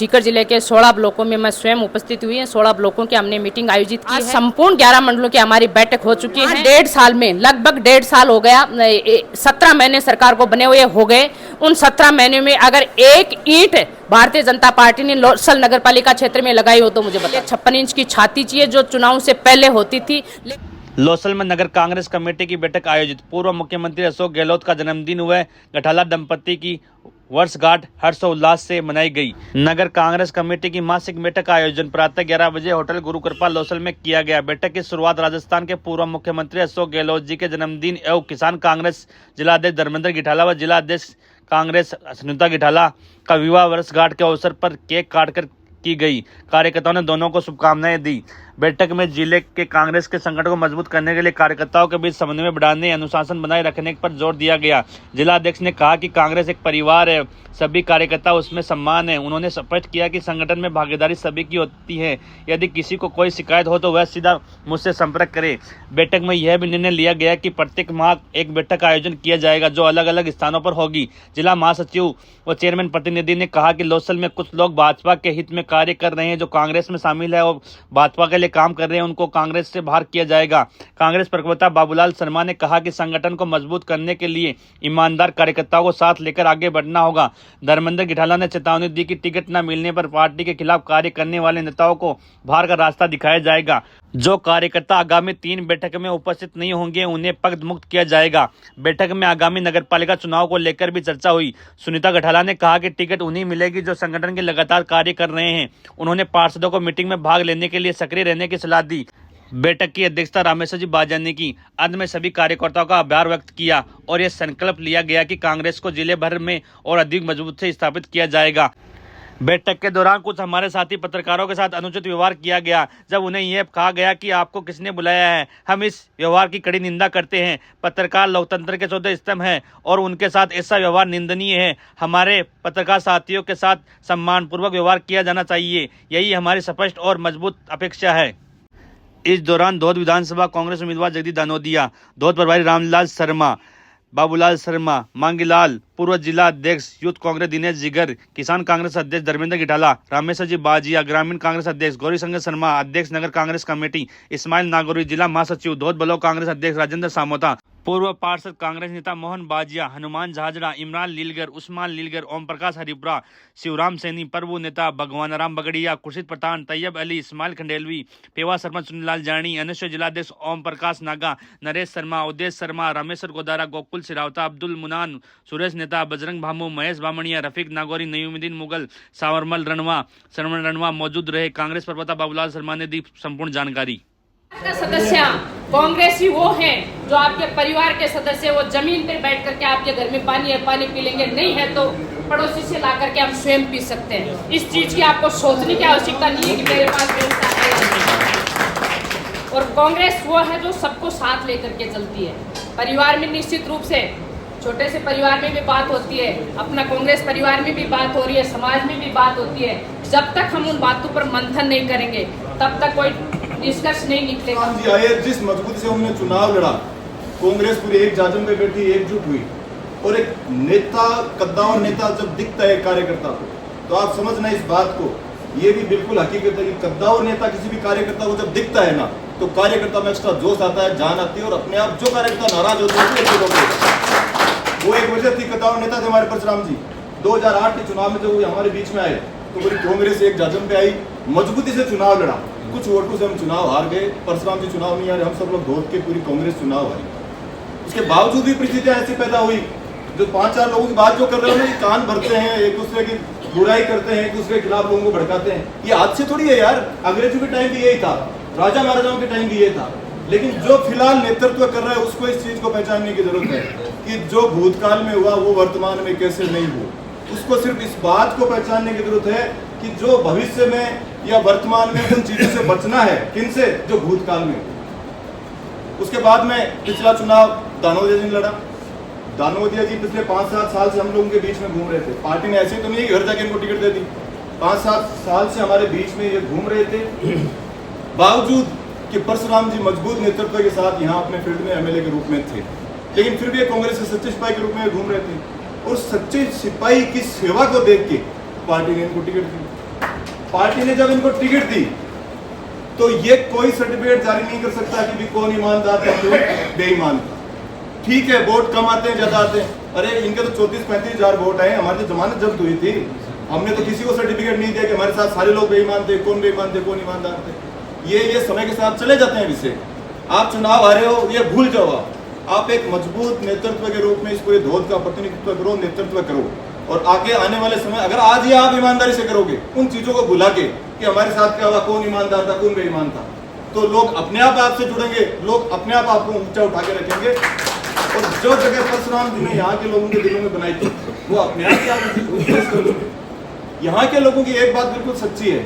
सीकर जिले के 16 ब्लॉकों में मैं स्वयं उपस्थित हुई है। 16 ब्लॉकों की हमने मीटिंग आयोजित की है। संपूर्ण 11 मंडलों की हमारी बैठक हो चुकी है। 1.5 साल में लगभग 1.5 साल हो गया, 17 महीने सरकार को बने हुए हो गए। उन 17 महीने में अगर एक ईंट भारतीय जनता पार्टी ने लोसल नगर पालिका क्षेत्र में लगाई हो तो मुझे बताइए। 56 इंच की छाती चाहिए जो चुनाव से पहले होती थी। लोसल में नगर कांग्रेस कमेटी की बैठक आयोजित। पूर्व मुख्यमंत्री अशोक गहलोत का जन्मदिन हुआ। गठाला दंपति की वर्षगांठ हर्षोल्लास से मनाई गई। नगर कांग्रेस कमेटी की मासिक बैठक का आयोजन प्रातः 11 बजे होटल गुरु कृपा लोसल में किया गया। बैठक की शुरुआत राजस्थान के पूर्व मुख्यमंत्री अशोक गहलोत जी के जन्मदिन एवं किसान कांग्रेस जिलाध्यक्ष धर्मेंद्र गिठाला व जिलाध्यक्ष कांग्रेस सुनीता गिठाला का विवाह वर्षगांठ के अवसर पर केक काटकर की गई। कार्यकर्ताओं ने दोनों को शुभकामनाएं दी। बैठक में जिले के कांग्रेस के संगठन को मजबूत करने के लिए कार्यकर्ताओं के बीच समन्वय बढ़ाने, अनुशासन बनाए रखने पर जोर दिया गया। जिला अध्यक्ष ने कहा कि कांग्रेस एक परिवार है, सभी कार्यकर्ता उसमें सम्मान है। उन्होंने स्पष्ट किया कि संगठन में भागीदारी सभी की होती है। यदि किसी को कोई शिकायत हो तो वह सीधा मुझसे संपर्क करे। बैठक में यह भी निर्णय लिया गया कि प्रत्येक माह एक बैठक का आयोजन किया जाएगा जो अलग अलग स्थानों पर होगी। जिला महासचिव व चेयरमैन प्रतिनिधि ने कहा कि लोसल में कुछ लोग भाजपा के हित में कार्य कर रहे हैं, जो कांग्रेस में शामिल है और भाजपा के लिए काम कर रहे हैं, उनको कांग्रेस से बाहर किया जाएगा। कांग्रेस प्रवक्ता बाबूलाल शर्मा ने कहा कि संगठन को मजबूत करने के लिए ईमानदार कार्यकर्ताओं को साथ लेकर आगे बढ़ना होगा। धर्मेंद्र गिठाला ने चेतावनी दी कि टिकट न मिलने पर पार्टी के खिलाफ कार्य करने वाले नेताओं को बाहर का रास्ता दिखाया जाएगा। जो कार्यकर्ता आगामी 3 बैठक में उपस्थित नहीं होंगे उन्हें पद मुक्त किया जाएगा। बैठक में आगामी नगरपालिका चुनाव को लेकर भी चर्चा हुई। सुनीता गिठाला ने कहा कि टिकट उन्हें मिलेगी जो संगठन के लगातार कार्य कर रहे हैं। उन्होंने पार्षदों को मीटिंग में भाग लेने के लिए सक्रिय रहने की सलाह दी। बैठक की अध्यक्षता रामेश्वर जी बाजान ने की। अंत में सभी कार्यकर्ताओं का आभार व्यक्त किया और यह संकल्प लिया गया कि कांग्रेस को जिले भर में और अधिक मजबूत से स्थापित किया जाएगा। बैठक के दौरान कुछ हमारे साथी पत्रकारों के साथ अनुचित व्यवहार किया गया। जब उन्हें यह कहा गया कि आपको किसने बुलाया है, हम इस व्यवहार की कड़ी निंदा करते हैं। पत्रकार लोकतंत्र के चौथे स्तंभ हैं और उनके साथ ऐसा व्यवहार निंदनीय है। हमारे पत्रकार साथियों के साथ सम्मानपूर्वक व्यवहार किया जाना चाहिए, यही हमारी स्पष्ट और मजबूत अपेक्षा है। इस दौरान धौद विधानसभा कांग्रेस उम्मीदवार जगदीश दानोदिया, धौद प्रभारी रामलाल शर्मा, बाबूलाल शर्मा, मांगीलाल, पूर्व जिला अध्यक्ष यूथ कांग्रेस दिनेश जिगर, किसान कांग्रेस अध्यक्ष धर्मेंद्र गिठाला, रामेश्वर जी बाजिया, ग्रामीण कांग्रेस अध्यक्ष गौरीशंकर शर्मा, अध्यक्ष नगर कांग्रेस कमेटी इस्माइल नागौरी, जिला महासचिव धौद ब्लॉक कांग्रेस अध्यक्ष राजेंद्र सामोता, पूर्व पार्षद कांग्रेस नेता मोहन बाजिया, हनुमान झाजड़ा, इमरान लीलगर, उस्मान लीलगर, ओम प्रकाश हरिपुरा, शिवराम सैनी, प्रभु नेता भगवान राम बगड़िया, खुर्शीद पठान, तैयब अली, इस्माइल खंडेलवी, पेवा सरपंच सुनीलाल जानी, अनश्वर जिलाध्यक्ष ओम प्रकाश नागा, नरेश शर्मा, उदेश शर्मा, रामेश्वर गोदारा, गोकुल सिरावता, अब्दुल मुनान, सुरेश नेता, बजरंग भामू, महेश बामणिया, रफीक नागौरी, नईमुद्दीन मुगल, सावरमल रणवा, सरवण रणवा मौजूद रहे। कांग्रेस प्रवक्ता बाबूलाल शर्मा ने दी संपूर्ण जानकारी। सदस्य कांग्रेसी वो हैं जो आपके परिवार के सदस्य, वो जमीन पर बैठ करके आपके घर में पानी है पानी पी लेंगे, नहीं है तो पड़ोसी से ला करके हम स्वयं पी सकते हैं। इस चीज की आपको सोचने की आवश्यकता नहीं है कि मेरे पास व्यवस्था है। और कांग्रेस वो है जो सबको साथ लेकर के चलती है। परिवार में निश्चित रूप से छोटे से परिवार में भी बात होती है, अपना कांग्रेस परिवार में भी बात हो रही है, समाज में भी बात होती है। जब तक हम उन बातों पर मंथन नहीं करेंगे तब तक कोई डिस्कस नहीं निकलेगा। जी आए, जिस मजबूती से हमने चुनाव लड़ा, कांग्रेस पूरी एक जाजम पे बैठी, एकजुट हुई, और एक नेता, कद्दावर नेता जब दिखता है कार्यकर्ता को, तो आप समझना इस बात को, ये भी बिल्कुल हकीकत है कि कद्दावर नेता किसी भी कार्यकर्ता को जब दिखता है ना, तो कार्यकर्ता में एक्स्ट्रा जोश आता है, जान आती है, और अपने आप जो कार्यकर्ता नाराज होते हैं वो एक वजह थी। कद्दावर नेता थे हमारे परशुराम जी, 2008 के चुनाव में जब वो हमारे बीच में आए तो पूरी कांग्रेस एक जाजम पे आई, मजबूती से चुनाव लड़ा। कुछ वोटों से हम चुनाव हार गए, परशुराम जी चुनाव नहीं हारे, हम सब लोग धोत के पूरी कांग्रेस चुनाव हारी। उसके बावजूद भी परिस्थितियां ऐसी पैदा हुई, जो 5-4 लोगों की बात जो कर रहे हैं, कान भरते हैं, एक दूसरे की बुराई करते हैं, एक दूसरे के खिलाफ लोगों को भड़काते हैं। ये आज से थोड़ी है यार, अंग्रेजों के टाइम भी यही था, राजा महाराजाओं के टाइम भी यही था। लेकिन जो फिलहाल नेतृत्व कर रहा है उसको इस चीज को पहचानने की जरूरत है कि जो भूतकाल में हुआ वो वर्तमान में कैसे नहीं हुआ। उसको सिर्फ इस बात को पहचानने की जरूरत है कि जो भविष्य में या वर्तमान में उन चीजों से बचना है, किनसे, जो भूतकाल में। उसके बाद में पिछला चुनाव दानोदिया जी ने लड़ा। दानोदिया जी पिछले 5-7 साल से हम लोगों के बीच में घूम रहे थे। पार्टी ने ऐसे तो नहीं घर जाके इनको टिकट दे दी, 5-7 साल से हमारे बीच में ये घूम रहे थे, बावजूद कि परशुराम जी मजबूत नेतृत्व के साथ यहाँ अपने फील्ड में एमएलए के रूप में थे, लेकिन फिर भी कांग्रेस के सच्चे सिपाही के रूप में घूम रहे थे। और सच्चे सिपाही की सेवा को देख के पार्टी ने इनको टिकट दी। पार्टी ने जब इनको टिकट दी तो ये कोई सर्टिफिकेट जारी नहीं कर सकता कि भी कौन ईमानदार था कौन बेईमान था। ठीक है, वोट कम आते हैं ज्यादा आते हैं, अरे इनके तो 34-35 हजार वोट आए, हमारी तो जमानत जब्त हुई थी, हमने तो किसी को सर्टिफिकेट नहीं दिया कि हमारे साथ सारे लोग बेईमान थे, कौन बेईमान थे कौन ईमानदार थे। ये समय के साथ चले जाते हैं विषय। आप चुनाव हारे हो ये भूल जाओ, आप एक मजबूत नेतृत्व के रूप में इस पूरे धौध का प्रतिनिधित्व करो, नेतृत्व करो, और आगे आने वाले समय अगर आज ही आप ईमानदारी से करोगे उन चीजों को भुला के कि हमारे साथ क्या हुआ, कौन ईमानदार था कौन बेईमान था, तो लोग अपने आप आपसे जुड़ेंगे, लोग अपने आप आपको ऊंचा उठा के रखेंगे। और जो जगह परशुराम जी ने यहाँ के लोगों के दिलों में बनाई थी वो अपने आप यहाँ के लोगों की एक बात बिल्कुल सच्ची है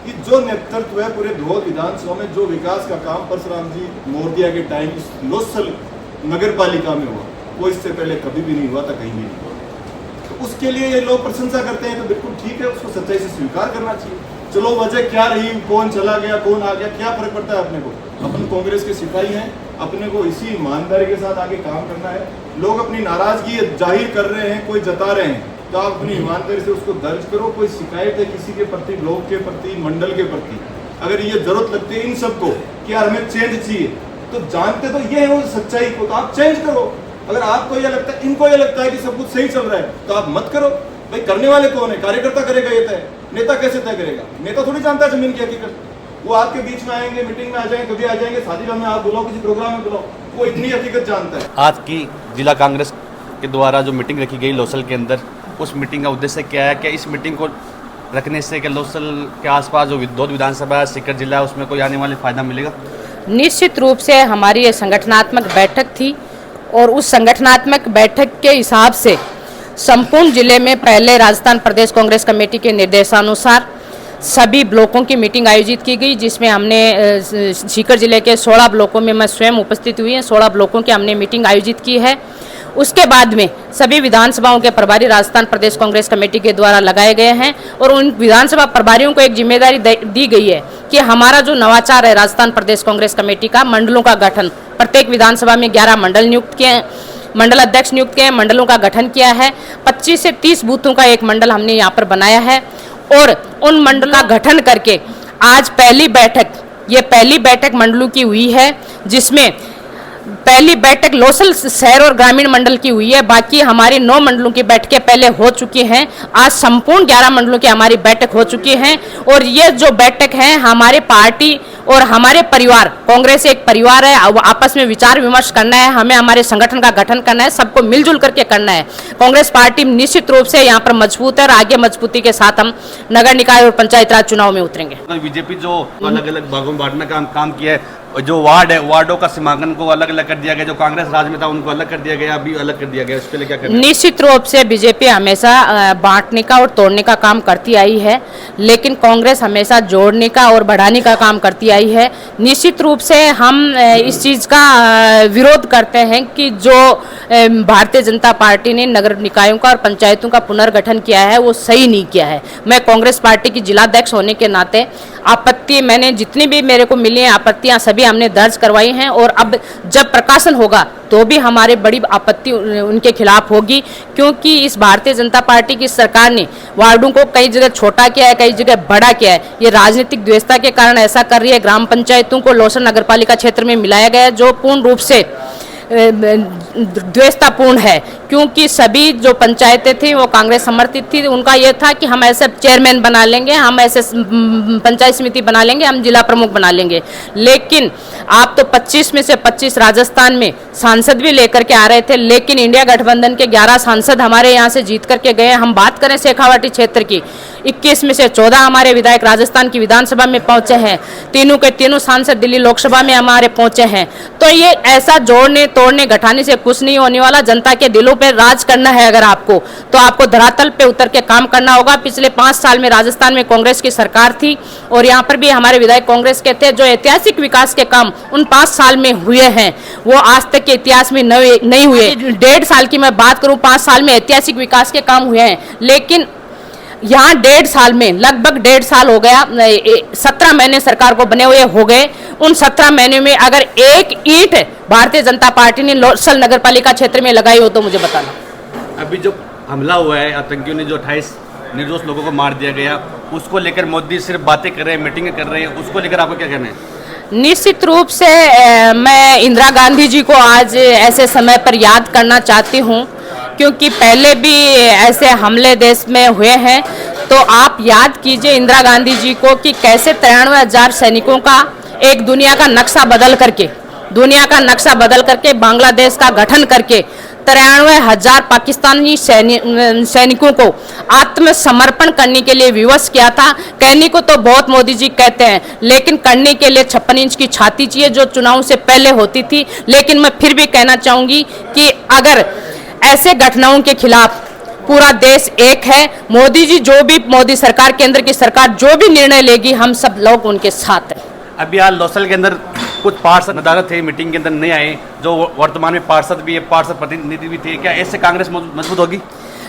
कि जो नेतृत्व है पूरे धौध विधानसभा में, जो विकास का काम परशुराम जी मोरदिया के टाइम लोसल नगर पालिका में हुआ वो इससे पहले कभी भी नहीं हुआ था, कहीं भी नहीं हुआ। तो उसके लिए ये लोग प्रशंसा करते हैं तो बिल्कुल ठीक है, उसको सच्चाई से स्वीकार करना चाहिए। चलो वजह क्या रही, कौन चला गया कौन आ गया, क्या फर्क पड़ता है अपने को, अपन कांग्रेस के सिपाही हैं, अपने को इसी ईमानदारी के साथ आगे काम करना है। लोग अपनी नाराजगी जाहिर कर रहे हैं, कोई जता रहे हैं, तो आप अपनी ईमानदारी से उसको दर्ज करो। कोई शिकायत है किसी के प्रति, ब्लॉक के प्रति, मंडल के प्रति, अगर ये जरूरत लगती है इन सबको कि यार हमें चेंज चाहिए, तो जानते तो ये है वो सच्चाई को, तो आप चेंज करो। अगर आपको ये लगता है, इनको ये लगता है कि सब कुछ सही चल रहा है, तो आप मत करो। भाई करने वाले कौन है, कार्यकर्ता करेगा ये तय, नेता कैसे तय करेगा? नेता थोड़ी जानता है जमीन की हकीकत। वो आपके बीच में आएंगे, मीटिंग में आ जाएंगे, कभी आ जाएंगे, शादी में आप बुलाओ, किसी प्रोग्राम में बुलाओ, वो इतनी हकीकत जानता है। आज की जिला कांग्रेस के द्वारा जो मीटिंग रखी गई लोसल के अंदर, उस मीटिंग का उद्देश्य क्या है? क्या इस मीटिंग को रखने से क्या लोसल के आसपास जो धौध विधानसभा सीकर जिला है उसमें कोई आने वाले फायदा मिलेगा? निश्चित रूप से हमारी ये संगठनात्मक बैठक थी और उस संगठनात्मक बैठक के हिसाब से संपूर्ण जिले में पहले राजस्थान प्रदेश कांग्रेस कमेटी के निर्देशानुसार सभी ब्लॉकों की मीटिंग आयोजित की गई, जिसमें हमने सीकर जिले के 16 ब्लॉकों में मैं स्वयं उपस्थित हुई है। 16 ब्लॉकों की हमने मीटिंग आयोजित की है। उसके बाद में सभी विधानसभाओं के प्रभारी राजस्थान प्रदेश कांग्रेस कमेटी के द्वारा लगाए गए हैं और उन विधानसभा प्रभारियों को एक जिम्मेदारी दी गई है कि हमारा जो नवाचार है राजस्थान प्रदेश कांग्रेस कमेटी का, मंडलों का गठन, प्रत्येक विधानसभा में 11 मंडल नियुक्त किए, मंडल अध्यक्ष नियुक्त किए, मंडलों का गठन किया है। 25 से 30 बूथों का एक मंडल हमने यहाँ पर बनाया है और उन मंडल का गठन करके आज पहली बैठक मंडलों की हुई है, जिसमें पहली बैठक लोसल शहर और ग्रामीण मंडल की हुई है। बाकी हमारी 9 मंडलों की बैठकें पहले हो चुकी हैं। आज संपूर्ण 11 मंडलों की हमारी बैठक हो चुकी हैं और ये जो बैठक है हमारे पार्टी और हमारे परिवार, कांग्रेस एक परिवार है, आपस में विचार विमर्श करना है, हमें हमारे संगठन का गठन करना है, सबको मिलजुल करके करना है। कांग्रेस पार्टी निश्चित रूप से यहाँ पर मजबूत है और आगे मजबूती के साथ हम नगर निकाय और पंचायत राज चुनाव में उतरेंगे। बीजेपी जो अलग अलग भागों में बांटने का काम किया है, जो वार्ड है वार्डों का सीमांकन को अलग अलग कर दिया गया, जो कांग्रेस राज में था उनको अलग कर दिया गया, अभी अलग कर दिया गया, इसके लिए क्या करना है? निश्चित रूप से बीजेपी हमेशा बांटने का और तोड़ने का काम करती आई है, लेकिन कांग्रेस हमेशा जोड़ने का और बढ़ाने का काम करती आई है। निश्चित रूप से हम इस चीज़ का विरोध करते हैं कि जो भारतीय जनता पार्टी ने नगर निकायों का और पंचायतों का पुनर्गठन किया है वो सही नहीं किया है। मैं कांग्रेस पार्टी की जिलाध्यक्ष होने के नाते आपत्ति, मैंने जितनी भी मेरे को मिली हैं आपत्तियां सभी हमने दर्ज करवाई हैं और अब जब प्रकाशन होगा तो भी हमारे बड़ी आपत्ति उनके खिलाफ होगी, क्योंकि इस भारतीय जनता पार्टी की सरकार ने वार्डों को कई जगह छोटा किया है, कई जगह बड़ा किया है। ये राजनीतिक द्वेषता के कारण ऐसा कर रही है। ग्राम पंचायतों को लोसल नगरपालिका क्षेत्र में मिलाया गया है, जो पूर्ण रूप से द्वेषतापूर्ण है, क्योंकि सभी जो पंचायतें थी वो कांग्रेस समर्थित थी। उनका ये था कि हम ऐसे चेयरमैन बना लेंगे, हम ऐसे पंचायत समिति बना लेंगे, हम जिला प्रमुख बना लेंगे। लेकिन आप तो 25 में से 25 राजस्थान में सांसद भी लेकर के आ रहे थे, लेकिन इंडिया गठबंधन के 11 सांसद हमारे यहाँ से जीत करके गए। हम बात करें शेखावाटी क्षेत्र की, 21 में से 14 हमारे विधायक राजस्थान की विधानसभा में पहुंचे हैं, तीनों के तीनों सांसद दिल्ली लोकसभा में हमारे पहुंचे हैं। तो ये ऐसा जोड़ने तोड़ने घटाने से कुछ नहीं होने वाला। जनता के दिलों पे राज करना है अगर आपको, तो आपको धरातल पे उतर के काम करना होगा। पिछले 5 साल में राजस्थान में कांग्रेस की सरकार थी और यहाँ पर भी हमारे विधायक कांग्रेस के थे। जो ऐतिहासिक विकास के काम उन 5 साल में हुए हैं वो आज तक के इतिहास में नहीं हुए। 1.5 साल की मैं बात करूँ, 5 साल में ऐतिहासिक विकास के काम हुए हैं, लेकिन यहाँ 1.5 साल में लगभग 1.5 साल हो गया, 17 महीने सरकार को बने हुए हो गए। उन 17 महीने में अगर एक ईंट भारतीय जनता पार्टी ने लोसल नगरपालिका क्षेत्र में लगाई हो तो मुझे बताना। अभी जो हमला हुआ है आतंकियों ने, जो 28 निर्दोष लोगों को मार दिया गया, उसको लेकर मोदी सिर्फ बातें कर रहे हैं, मीटिंगें कर रहे हैं, उसको लेकर आपको क्या कहना है? निश्चित रूप से मैं इंदिरा गांधी जी को आज ऐसे समय पर याद करना चाहती हूँ, क्योंकि पहले भी ऐसे हमले देश में हुए हैं। तो आप याद कीजिए इंदिरा गांधी जी को कि कैसे 93,000 सैनिकों का एक दुनिया का नक्शा बदल करके बांग्लादेश का गठन करके 93,000 पाकिस्तानी सैनिकों को आत्मसमर्पण करने के लिए विवश किया था। कहने को तो बहुत मोदी जी कहते हैं, लेकिन करने के लिए 56 इंच की छाती चाहिए, जो चुनाव से पहले होती थी। लेकिन मैं फिर भी कहना चाहूंगी कि अगर ऐसे घटनाओं के खिलाफ पूरा देश एक है, मोदी सरकार, केंद्र की सरकार जो भी निर्णय लेगी, हम सब लोग उनके साथ हैं। अभी आज लौसल के अंदर कुछ पार्षद नदारत थे, मीटिंग के अंदर नहीं आए, जो वर्तमान में पार्षद भी है, पार्षद प्रतिनिधि भी थे, क्या ऐसे कांग्रेस मजबूत होगी?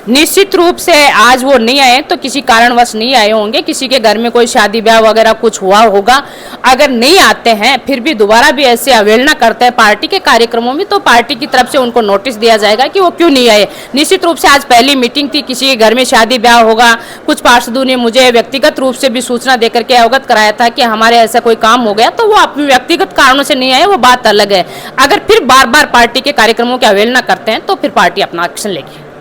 निश्चित रूप से आज वो नहीं आए तो किसी कारणवश नहीं आए होंगे, किसी के घर में कोई शादी ब्याह वगैरह कुछ हुआ होगा। अगर नहीं आते हैं फिर भी दोबारा भी ऐसे अवहेलना करते हैं पार्टी के कार्यक्रमों में, तो पार्टी की तरफ से उनको नोटिस दिया जाएगा कि वो क्यों नहीं आए। निश्चित रूप से आज पहली मीटिंग थी, किसी के घर में शादी ब्याह होगा। कुछ पार्षदों ने मुझे व्यक्तिगत रूप से भी सूचना देकर के अवगत कराया था कि हमारे ऐसा कोई काम हो गया, तो वो अपने व्यक्तिगत कारणों से नहीं आए, वो बात अलग है। अगर फिर बार बार पार्टी के कार्यक्रमों की अवहेलना करते हैं तो फिर पार्टी अपना एक्शन लेगी।